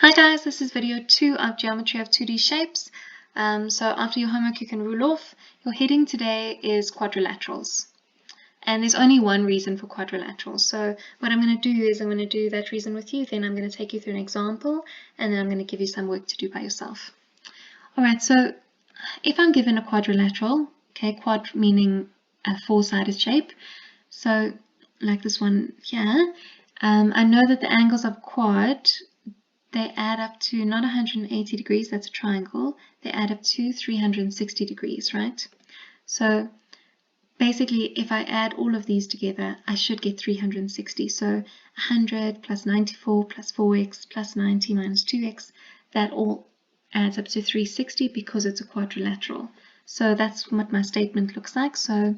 Hi guys, this is video 2 of Geometry of 2D Shapes. So after your homework you can rule off. Your heading today is quadrilaterals. And there's only one reason for quadrilaterals. So what I'm going to do is I'm going to do that reason with you, then I'm going to take you through an example, and then I'm going to give you some work to do by yourself. Alright, so if I'm given a quadrilateral, okay, quad meaning a four-sided shape, so like this one here, I know that the angles of quad, they add up to not 180 degrees, that's a triangle, they add up to 360 degrees, right? So basically, if I add all of these together, I should get 360. So 100 plus 94 plus 4x plus 90 minus 2x, that all adds up to 360 because it's a quadrilateral. So that's what my statement looks like. So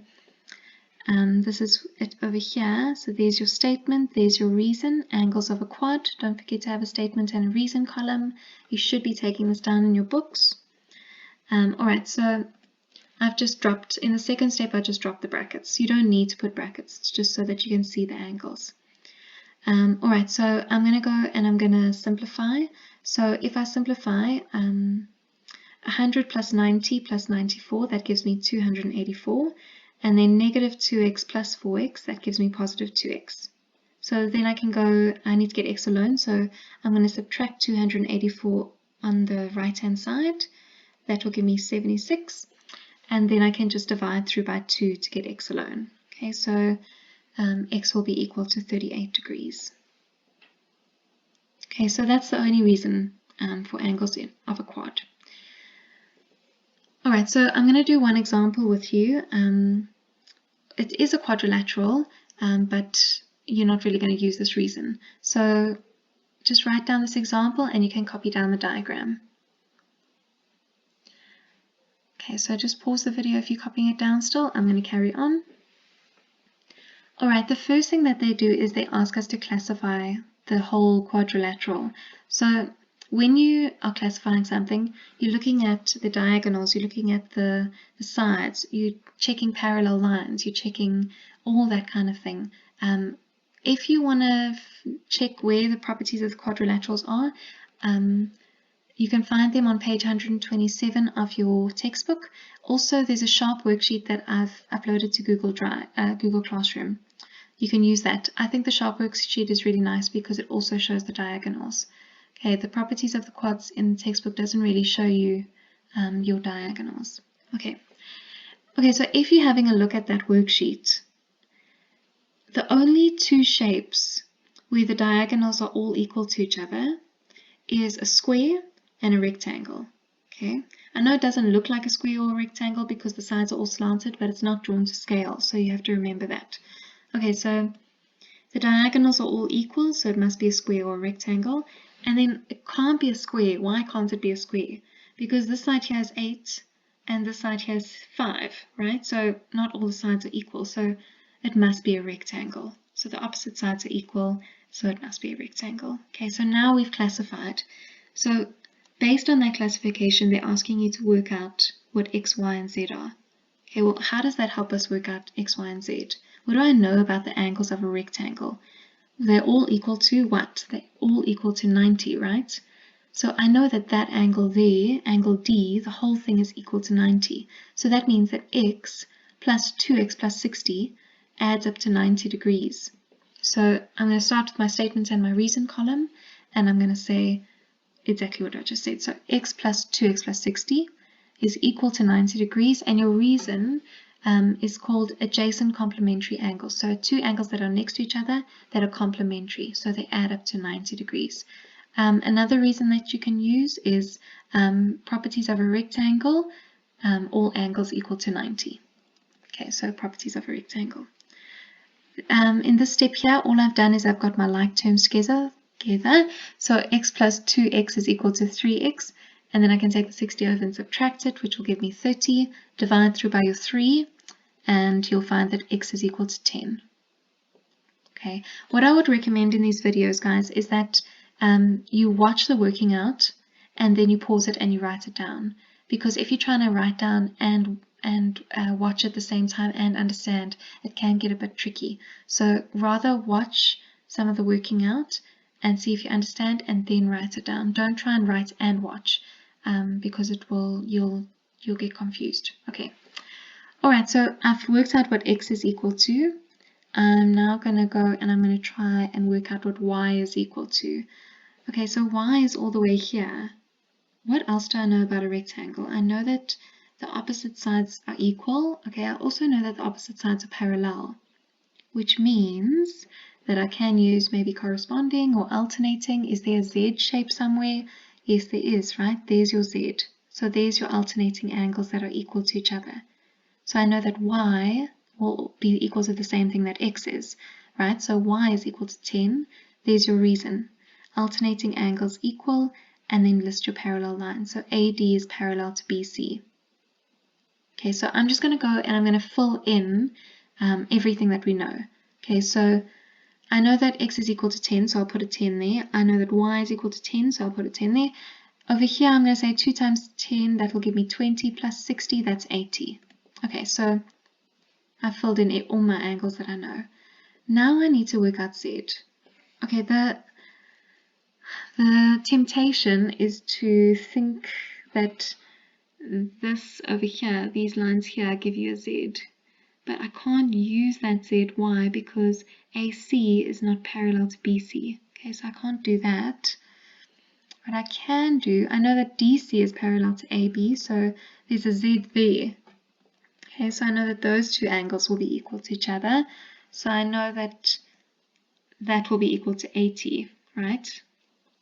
this is it over here. So there's your statement, there's your reason, angles of a quad. Don't forget to have a statement and a reason column. You should be taking this down in your books. Alright, so I've just dropped, in the second step, I just dropped the brackets. You don't need to put brackets, it's just so that you can see the angles. Alright, so I'm going to go and I'm going to simplify. So if I simplify 100 plus 90 plus 94, that gives me 284. And then negative 2x plus 4x, that gives me positive 2x. So then I can go, I need to get x alone, so I'm going to subtract 284 on the right-hand side. That will give me 76. And then I can just divide through by 2 to get x alone. Okay, so x will be equal to 38 degrees. Okay, so that's the only reason for angles of a quad. Alright, so I'm going to do one example with you. It is a quadrilateral, but you're not really going to use this reason. So just write down this example and you can copy down the diagram. Okay, so just pause the video if you're copying it down still. I'm going to carry on. Alright, the first thing that they do is they ask us to classify the whole quadrilateral. So when you are classifying something, you're looking at the diagonals, you're looking at the sides, you're checking parallel lines, you're checking all that kind of thing. If you want to check where the properties of the quadrilaterals are, you can find them on page 127 of your textbook. Also, there's a sharp worksheet that I've uploaded to Google Classroom. You can use that. I think the sharp worksheet is really nice because it also shows the diagonals. Okay, the properties of the quads in the textbook doesn't really show you your diagonals. Okay, so if you're having a look at that worksheet, the only two shapes where the diagonals are all equal to each other is a square and a rectangle. Okay, I know it doesn't look like a square or a rectangle because the sides are all slanted, but it's not drawn to scale, so you have to remember that. Okay, so the diagonals are all equal, so it must be a square or a rectangle. And then it can't be a square. Why can't it be a square? Because this side here is 8 and this side here is 5, right? So not all the sides are equal, so it must be a rectangle. So the opposite sides are equal, so it must be a rectangle. Okay, so now we've classified. So based on that classification, they're asking you to work out what x, y, and z are. Okay, well, how does that help us work out x, y, and z? What do I know about the angles of a rectangle? They're all equal to what? They're all equal to 90, right? So I know that that angle there, angle D, the whole thing is equal to 90. So that means that x plus 2x plus 60 adds up to 90 degrees. So I'm going to start with my statement and my reason column, and I'm going to say exactly what I just said. So x plus 2x plus 60 is equal to 90 degrees, and your reason is called adjacent complementary angles. So two angles that are next to each other that are complementary, so they add up to 90 degrees. Another reason that you can use is properties of a rectangle, all angles equal to 90. Okay, so properties of a rectangle. In this step here, all I've done is I've got my like terms together. So x plus 2x is equal to 3x. And then I can take the 60 over and subtract it, which will give me 30. Divide through by your 3, and you'll find that x is equal to 10. Okay, what I would recommend in these videos, guys, is that you watch the working out, and then you pause it and you write it down. Because if you're trying to write down and watch at the same time and understand, it can get a bit tricky. So rather watch some of the working out, and see if you understand, and then write it down. Don't try and write and watch, because you'll get confused. Okay. Alright, so I've worked out what x is equal to. I'm now going to go and I'm going to try and work out what y is equal to. Okay, so y is all the way here. What else do I know about a rectangle? I know that the opposite sides are equal. Okay, I also know that the opposite sides are parallel, which means that I can use maybe corresponding or alternating. Is there a Z shape somewhere? Yes, there is, right? There's your Z. So there's your alternating angles that are equal to each other. So I know that y will be equal to the same thing that x is, right? So y is equal to 10. There's your reason. Alternating angles equal, and then list your parallel lines. So AD is parallel to BC. Okay, so I'm just going to go and I'm going to fill in everything that we know. Okay, so I know that x is equal to 10, so I'll put a 10 there. I know that y is equal to 10, so I'll put a 10 there. Over here, I'm going to say 2 times 10, that will give me 20, plus 60, that's 80. Okay, so I've filled in all my angles that I know. Now I need to work out Z. Okay, the temptation is to think that this over here, these lines here, give you a Z. But I can't use that Z. Why? Because AC is not parallel to BC. Okay, so I can't do that. What I can do, I know that DC is parallel to AB, so there's a Z there. Okay, so I know that those two angles will be equal to each other. So I know that that will be equal to 80, right?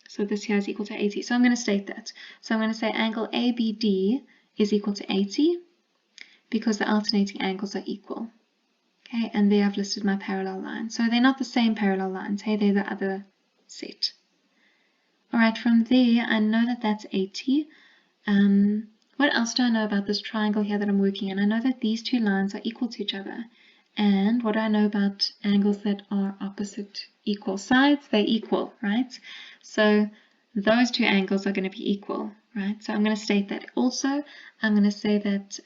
So this here is equal to 80. So I'm going to state that. So I'm going to say angle ABD is equal to 80 because the alternating angles are equal. Okay, and there I've listed my parallel lines. So they're not the same parallel lines. Hey, they're the other set. All right, from there, I know that that's 80. What else do I know about this triangle here that I'm working in? I know that these two lines are equal to each other. And what do I know about angles that are opposite equal sides? They're equal, right? So those two angles are going to be equal, right? So I'm going to state that. Also, I'm going to say that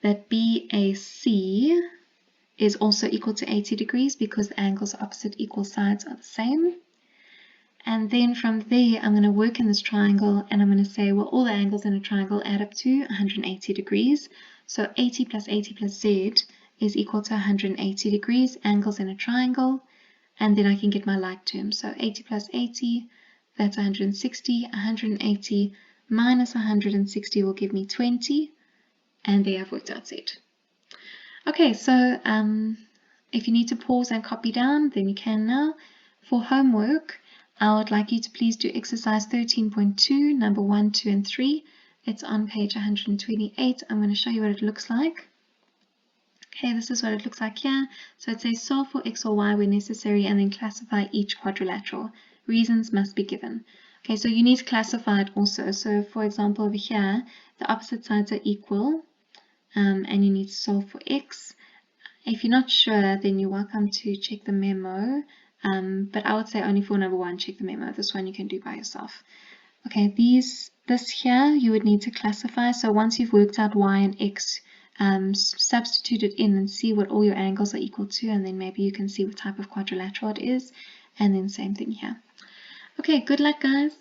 that BAC is also equal to 80 degrees because the angles opposite equal sides are the same. And then from there, I'm going to work in this triangle and I'm going to say, well, all the angles in a triangle add up to 180 degrees. So 80 plus Z is equal to 180 degrees, angles in a triangle. And then I can get my like terms. So 80 plus 80, that's 160. 180 minus 160 will give me 20. And there I've worked out Z. Okay, so if you need to pause and copy down, then you can now. For homework, I would like you to please do exercise 13.2, number 1, 2, and 3. It's on page 128. I'm going to show you what it looks like. Okay, this is what it looks like here. So it says solve for x or y where necessary and then classify each quadrilateral. Reasons must be given. Okay, so you need to classify it also. So for example, over here, the opposite sides are equal and you need to solve for x. If you're not sure, then you're welcome to check the memo. But I would say only for number 1, check the memo. This one you can do by yourself. Okay, this here you would need to classify. So once you've worked out y and x, substitute it in and see what all your angles are equal to, and then maybe you can see what type of quadrilateral it is, and then same thing here. Okay, good luck guys.